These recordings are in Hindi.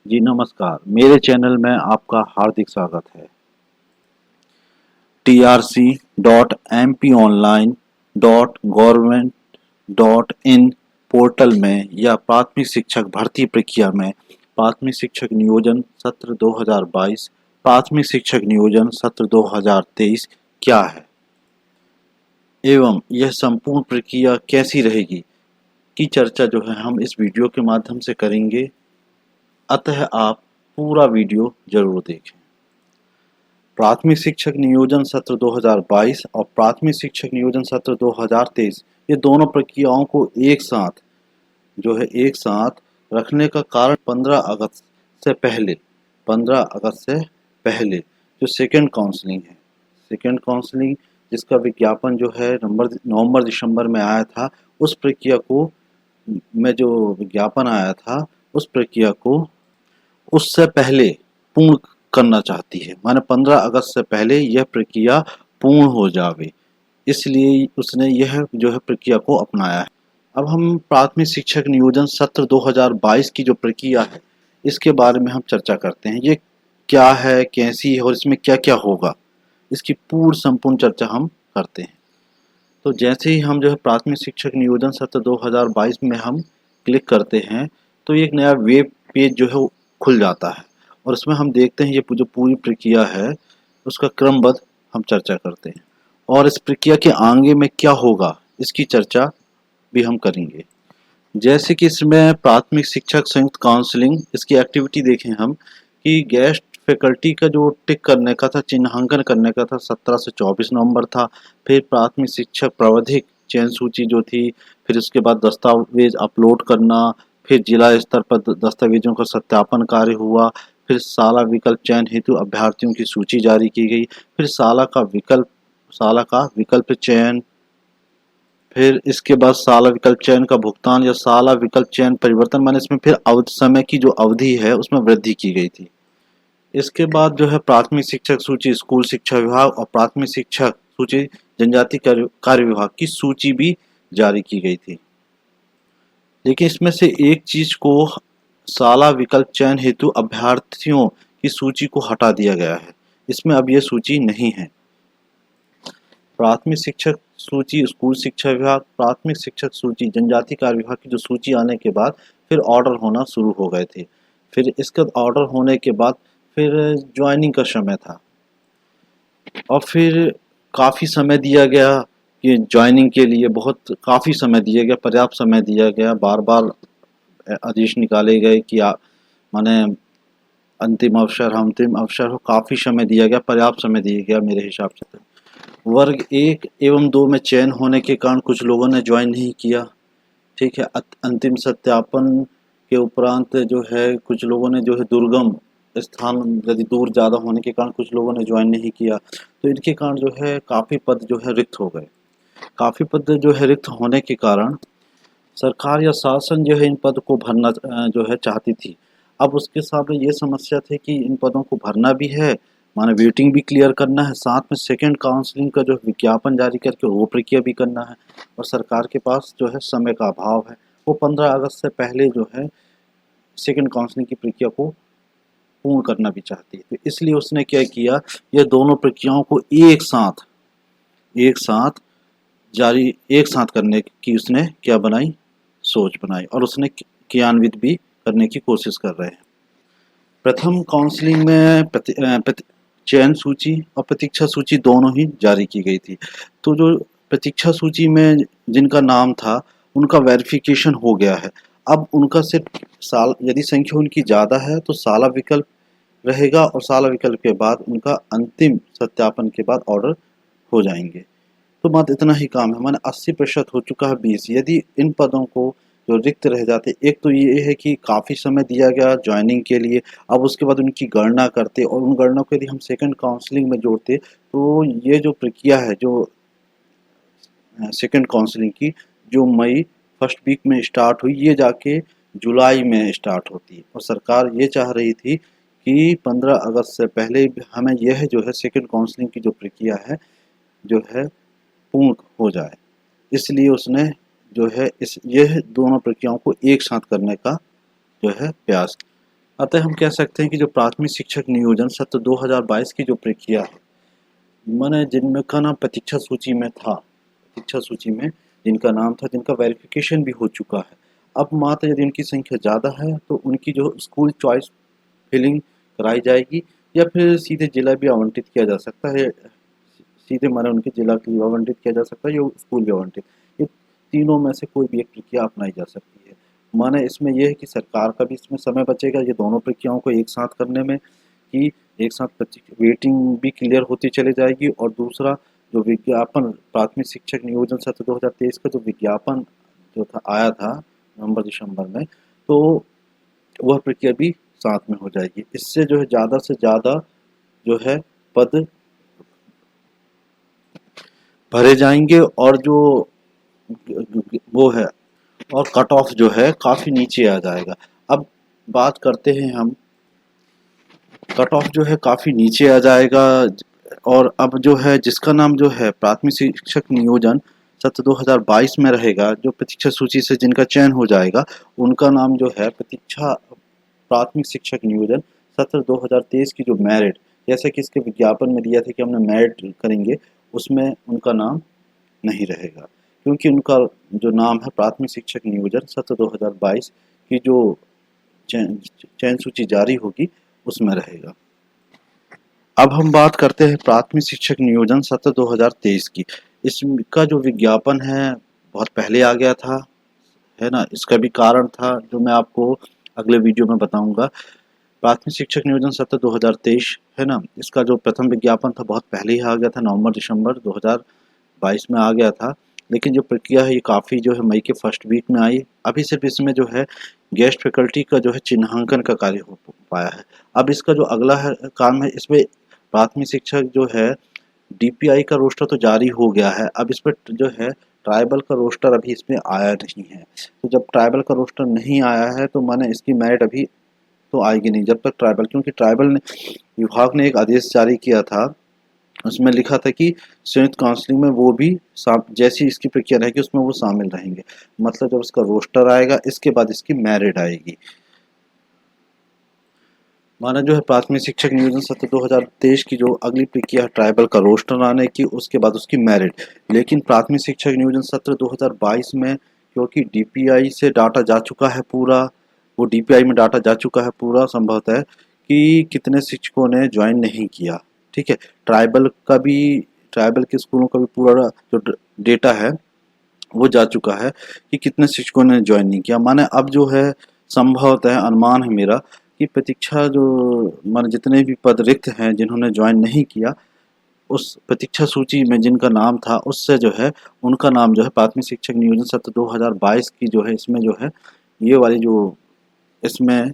जी नमस्कार, मेरे चैनल में आपका हार्दिक स्वागत है। trc.mponline.government.in पोर्टल में या प्राथमिक शिक्षक भर्ती प्रक्रिया में प्राथमिक शिक्षक नियोजन सत्र 2022, प्राथमिक शिक्षक नियोजन सत्र 2023 क्या है एवं यह संपूर्ण प्रक्रिया कैसी रहेगी की चर्चा जो है हम इस वीडियो के माध्यम से करेंगे। अतः आप पूरा वीडियो जरूर देखें। प्राथमिक शिक्षक नियोजन सत्र 2022 और प्राथमिक शिक्षक नियोजन सत्र 2023 ये दोनों प्रक्रियाओं को एक साथ रखने का कारण 15 अगस्त से पहले जो सेकेंड काउंसलिंग जिसका विज्ञापन जो है नवंबर दिसंबर में आया था, उस प्रक्रिया को में जो विज्ञापन आया था उस प्रक्रिया को उससे पहले पूर्ण करना चाहती है, माने 15 अगस्त से पहले यह प्रक्रिया पूर्ण हो जावे, इसलिए उसने यह जो है प्रक्रिया को अपनाया है। अब हम प्राथमिक शिक्षक नियोजन सत्र 2022 की जो प्रक्रिया है इसके बारे में हम चर्चा करते हैं। ये क्या है, कैसी है और इसमें क्या क्या होगा, इसकी पूर्ण संपूर्ण चर्चा हम करते हैं। तो जैसे ही हम जो है प्राथमिक शिक्षक नियोजन सत्र 2022 में हम क्लिक करते हैं तो एक नया वेब पेज जो है वो खुल जाता है और इसमें हम देखते हैं ये जो पूरी प्रक्रिया है उसका क्रमबद्ध हम चर्चा करते हैं और इस प्रक्रिया के आगे में क्या होगा इसकी चर्चा भी हम करेंगे। जैसे कि इसमें प्राथमिक शिक्षक संयुक्त काउंसलिंग, इसकी एक्टिविटी देखें हम कि गेस्ट फैकल्टी का जो टिक करने का था, चिन्हांकन करने का था, 17 से 24 नवंबर था। फिर प्राथमिक शिक्षक प्रावधिक चयन सूची जो थी, फिर उसके बाद दस्तावेज अपलोड करना, फिर जिला स्तर पर दस्तावेजों का सत्यापन कार्य हुआ, फिर शाला विकल्प चयन हेतु अभ्यर्थियों की सूची जारी की गई, फिर शाला का विकल्प चयन, फिर इसके बाद शाला विकल्प चयन का भुगतान या शाला विकल्प चयन परिवर्तन, माने इसमें फिर समय की जो अवधि है उसमें वृद्धि की गई थी। इसके बाद जो है प्राथमिक शिक्षक सूची स्कूल शिक्षा विभाग और प्राथमिक शिक्षक सूची जनजाति कार्य विभाग की सूची भी जारी की गई थी। लेकिन इसमें से एक चीज को शाला विकल्प चयन हेतु अभ्यर्थियों की सूची को हटा दिया गया है, इसमें अब यह सूची नहीं है। प्राथमिक शिक्षक सूची स्कूल शिक्षा विभाग, प्राथमिक शिक्षक सूची जनजाति कार्य विभाग की जो सूची आने के बाद फिर ऑर्डर होना शुरू हो गए थे। फिर इसका ऑर्डर होने के बाद फिर ज्वाइनिंग का समय था और फिर काफ़ी समय दिया गया कि ज्वाइनिंग के लिए काफ़ी समय दिया गया, पर्याप्त समय दिया गया, बार बार आदेश निकाले गए कि माने अंतिम अवसर हो, काफ़ी समय दिया गया, पर्याप्त समय दिया गया मेरे हिसाब से। वर्ग 1 एवं 2 में चयन होने के कारण कुछ लोगों ने ज्वाइन नहीं किया, ठीक है। अंतिम सत्यापन के उपरांत जो है कुछ लोगों ने जो है दुर्गम स्थान यदि दूर ज़्यादा होने के कारण कुछ लोगों ने ज्वाइन नहीं किया, तो इनके कारण जो है काफ़ी पद जो है रिक्त हो गए। काफ़ी पद जो है रिक्त होने के कारण सरकार या शासन जो है इन पद को भरना जो है चाहती थी। अब उसके सामने ये समस्या थी कि इन पदों को भरना भी है, माने वेटिंग भी क्लियर करना है, साथ में सेकेंड काउंसलिंग का जो विज्ञापन जारी करके वो प्रक्रिया भी करना है और सरकार के पास जो है समय का अभाव है। वो 15 अगस्त से पहले जो है सेकेंड काउंसलिंग की प्रक्रिया को पूर्ण करना भी चाहती है। तो इसलिए उसने क्या किया, ये दोनों प्रक्रियाओं को एक साथ करने की उसने क्या बनाई, सोच बनाई और उसने क्रियान्वित भी करने की कोशिश कर रहे हैं। प्रथम काउंसलिंग में चयन सूची और प्रतीक्षा सूची दोनों ही जारी की गई थी। तो जो प्रतीक्षा सूची में जिनका नाम था उनका वेरिफिकेशन हो गया है। अब उनका सिर्फ यदि संख्या उनकी ज़्यादा है तो शाला विकल्प रहेगा और शाला विकल्प के बाद उनका अंतिम सत्यापन के बाद ऑर्डर हो जाएंगे। तो मात्र इतना ही काम है, माने 80% हो चुका है 20। यदि इन पदों को जो रिक्त रह जाते, एक तो ये है कि काफ़ी समय दिया गया ज्वाइनिंग के लिए, अब उसके बाद उनकी गणना करते और उन गणना को यदि हम सेकंड काउंसलिंग में जोड़ते तो ये जो प्रक्रिया है जो सेकंड काउंसलिंग की जो मई फर्स्ट वीक में स्टार्ट हुई, ये जाके जुलाई में स्टार्ट होती है और सरकार ये चाह रही थी कि 15 अगस्त से पहले हमें यह जो है सेकंड काउंसलिंग की जो प्रक्रिया है जो है पूर्ण हो जाए। इसलिए उसने जो है यह दोनों प्रक्रियाओं को एक साथ करने का जो है प्रयास। अतः हम कह सकते हैं कि जो प्राथमिक शिक्षक नियोजन सत्र 2022 की जो प्रक्रिया है, मैंने जिनमें का नाम प्रतीक्षा सूची में था, प्रतीक्षा सूची में जिनका नाम था, जिनका वेरिफिकेशन भी हो चुका है, अब मात्र यदि उनकी संख्या ज़्यादा है तो उनकी जो स्कूल चॉइस फिलिंग कराई जाएगी या फिर सीधे जिला भी आवंटित किया जा सकता है, सीधे माने उनके जिला की आवंटित किया जा सकता है या स्कूल भी आवंटित, ये तीनों में से कोई भी एक प्रक्रिया अपनाई जा सकती है। माने इसमें यह है कि सरकार का भी इसमें समय बचेगा ये दोनों प्रक्रियाओं को एक साथ करने में, कि एक साथ वेटिंग भी क्लियर होती चली जाएगी, और दूसरा जो विज्ञापन प्राथमिक शिक्षक नियोजन सत्र 2023 का जो विज्ञापन जो था आया था नवंबर दिसंबर में, तो वह प्रक्रिया भी साथ में हो जाएगी। इससे जो है ज़्यादा से ज़्यादा जो है पद भरे जाएंगे, और जो वो है और कट ऑफ जो है काफ़ी नीचे आ जाएगा। अब बात करते हैं हम, कट ऑफ जो है काफ़ी नीचे आ जाएगा, और अब जो है जिसका नाम जो है प्राथमिक शिक्षक नियोजन सत्र 2022 में रहेगा, जो प्रतीक्षा सूची से जिनका चयन हो जाएगा उनका नाम जो है प्रतीक्षा प्राथमिक शिक्षक नियोजन सत्र 2023 की जो मेरिट, जैसे कि इसके विज्ञापन में दिया था कि हमने मेरिट करेंगे, उसमें उनका नाम नहीं रहेगा, क्योंकि उनका जो नाम है प्राथमिक शिक्षक नियोजन सत्र 2022 की जो चयन सूची जारी होगी उसमें रहेगा। अब हम बात करते हैं प्राथमिक शिक्षक नियोजन सत्र 2023 की। इसका जो विज्ञापन है बहुत पहले आ गया था, है ना, इसका भी कारण था जो मैं आपको अगले वीडियो में बताऊंगा। प्राथमिक शिक्षक नियोजन सत्र 2023 है ना, इसका जो प्रथम विज्ञापन था बहुत पहले ही आ गया था, नवंबर दिसंबर 2022 में आ गया था, लेकिन जो प्रक्रिया है ये काफ़ी जो है मई के फर्स्ट वीक में आई। अभी सिर्फ इसमें जो है गेस्ट फैकल्टी का जो है चिन्हांकन का कार्य हो पाया है। अब इसका जो अगला है काम है, इसमें प्राथमिक शिक्षक जो है डीपीआई का रोस्टर तो जारी हो गया है, अब इस पर जो है ट्राइबल का रोस्टर अभी इसमें आया नहीं है। तो जब ट्राइबल का रोस्टर नहीं आया है तो माने इसकी मेरिट अभी तो आएगी नहीं जब तक ट्राइबल, क्योंकि ट्राइबल ने विभाग ने एक आदेश जारी किया था, उसमें लिखा था कि संयुक्त काउंसलिंग में वो भी जैसी इसकी प्रक्रिया रहेगी उसमें वो शामिल रहेंगे। मतलब जब इसका रोस्टर आएगा इसके बाद इसकी मेरिट आएगी। माना जो है प्राथमिक शिक्षक नियोजन सत्र 2023 की जो अगली प्रक्रिया है ट्राइबल का रोस्टर आने की, उसके बाद उसकी मेरिट। लेकिन प्राथमिक शिक्षक नियोजन सत्र 2022 में क्योंकि डीपीआई से डाटा जा चुका है पूरा, वो डीपीआई में डाटा जा चुका है पूरा, संभवतः कि कितने शिक्षकों ने ज्वाइन नहीं किया, ठीक है, ट्राइबल का भी, ट्राइबल के स्कूलों का भी पूरा जो डेटा है वो जा चुका है कि कितने शिक्षकों ने ज्वाइन नहीं किया। माने अब जो है संभवतः अनुमान है मेरा कि प्रतीक्षा जो माने जितने भी पद रिक्त हैं जिन्होंने ज्वाइन नहीं किया, उस प्रतीक्षा सूची में जिनका नाम था उससे जो है उनका नाम जो है प्राथमिक शिक्षक नियोजन सत्र 2022 की जो है इसमें जो है ये वाली जो इसमें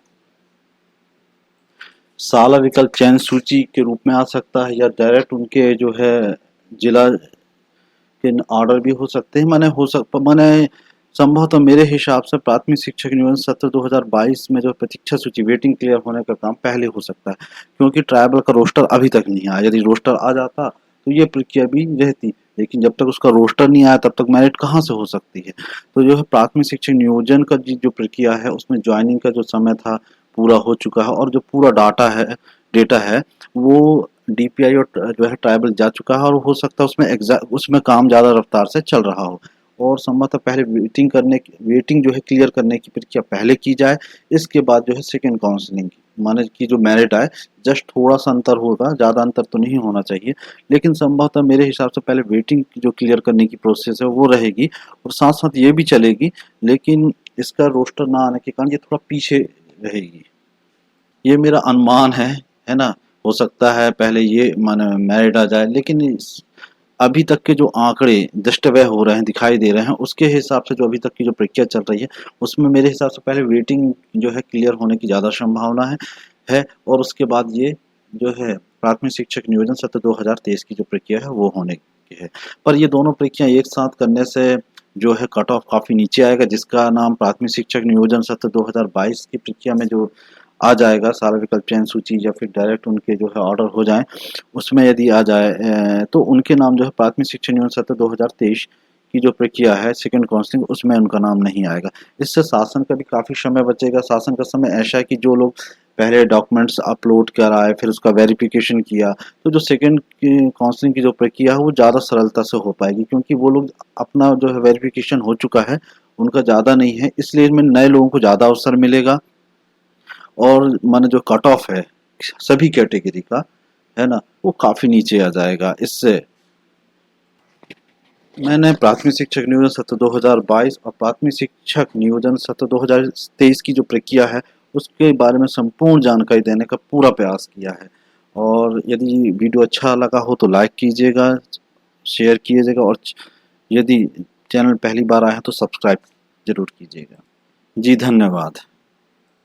साला विकल्प चयन सूची के रूप में आ सकता है, या डायरेक्ट उनके जो है जिला के ऑर्डर भी हो सकते हैं। मैंने संभवतः मेरे हिसाब से प्राथमिक शिक्षक नियोजन सत्र 2022 में जो प्रतीक्षा सूची वेटिंग क्लियर होने का काम पहले हो सकता है, क्योंकि ट्राइबल का रोस्टर अभी तक नहीं आया। यदि रोस्टर आ जाता तो ये प्रक्रिया भी रहती, लेकिन जब तक उसका रोस्टर नहीं आया तब तक मेरिट कहाँ से हो सकती है। तो जो है प्राथमिक शिक्षक नियोजन का जो प्रक्रिया है उसमें ज्वाइनिंग का जो समय था पूरा हो चुका है, और जो पूरा डेटा है वो डीपीआई और जो है ट्राइबल जा चुका है, और हो सकता है उसमें काम ज़्यादा रफ्तार से चल रहा हो, और संभवतः पहले वेटिंग जो है क्लियर करने की प्रक्रिया पहले की जाए, इसके बाद जो है सेकंड काउंसलिंग की माने की जो मेरिट आए, जस्ट थोड़ा सा अंतर होगा, ज़्यादा अंतर तो नहीं होना चाहिए, लेकिन संभवतः मेरे हिसाब से पहले वेटिंग जो क्लियर करने की प्रोसेस है वो रहेगी, और साथ साथ ये भी चलेगी, लेकिन इसका रोस्टर ना आने के कारण ये थोड़ा पीछे रहेगी। ये मेरा अनुमान है ना, हो सकता है पहले ये माने मेरिट आ जाए, लेकिन अभी तक के जो आंकड़े दृष्टव्य हो रहे हैं, दिखाई दे रहे हैं, उसके हिसाब से जो अभी तक की जो प्रक्रिया चल रही है उसमें मेरे हिसाब से पहले वेटिंग जो है क्लियर होने की ज़्यादा संभावना है, और उसके बाद ये जो है प्राथमिक शिक्षक नियोजन सत्र 2023 की जो प्रक्रिया है वो होने की है। पर ये दोनों प्रक्रिया एक साथ करने से जो है कट ऑफ काफ़ी नीचे आएगा, जिसका नाम प्राथमिक शिक्षक नियोजन सत्र 2022 की प्रक्रिया में जो आ जाएगा, सारा विकल्प चयन सूची या फिर डायरेक्ट उनके जो है ऑर्डर हो जाए, उसमें यदि आ जाए तो उनके नाम जो है प्राथमिक शिक्षण नियोजन सत्र 2023 की जो प्रक्रिया है सेकंड काउंसलिंग, उसमें उनका नाम नहीं आएगा। इससे शासन का भी काफ़ी समय बचेगा। शासन का समय ऐसा है कि जो लोग पहले डॉक्यूमेंट्स अपलोड कराए, फिर उसका वेरिफिकेशन किया, तो जो सेकंड काउंसलिंग की जो प्रक्रिया है वो ज़्यादा सरलता से हो पाएगी, क्योंकि वो लोग अपना जो है वेरिफिकेशन हो चुका है, उनका ज़्यादा नहीं है, इसलिए इसमें नए लोगों को ज़्यादा अवसर मिलेगा। और माने जो कट ऑफ है सभी कैटेगरी का, है ना, वो काफ़ी नीचे आ जाएगा इससे। मैंने प्राथमिक शिक्षक नियोजन सत्र 2022 और प्राथमिक शिक्षक नियोजन सत्र 2023 की जो प्रक्रिया है उसके बारे में संपूर्ण जानकारी देने का पूरा प्रयास किया है। और यदि वीडियो अच्छा लगा हो तो लाइक कीजिएगा, शेयर कीजिएगा, और यदि चैनल पहली बार आए हैं तो सब्सक्राइब जरूर कीजिएगा। जी धन्यवाद।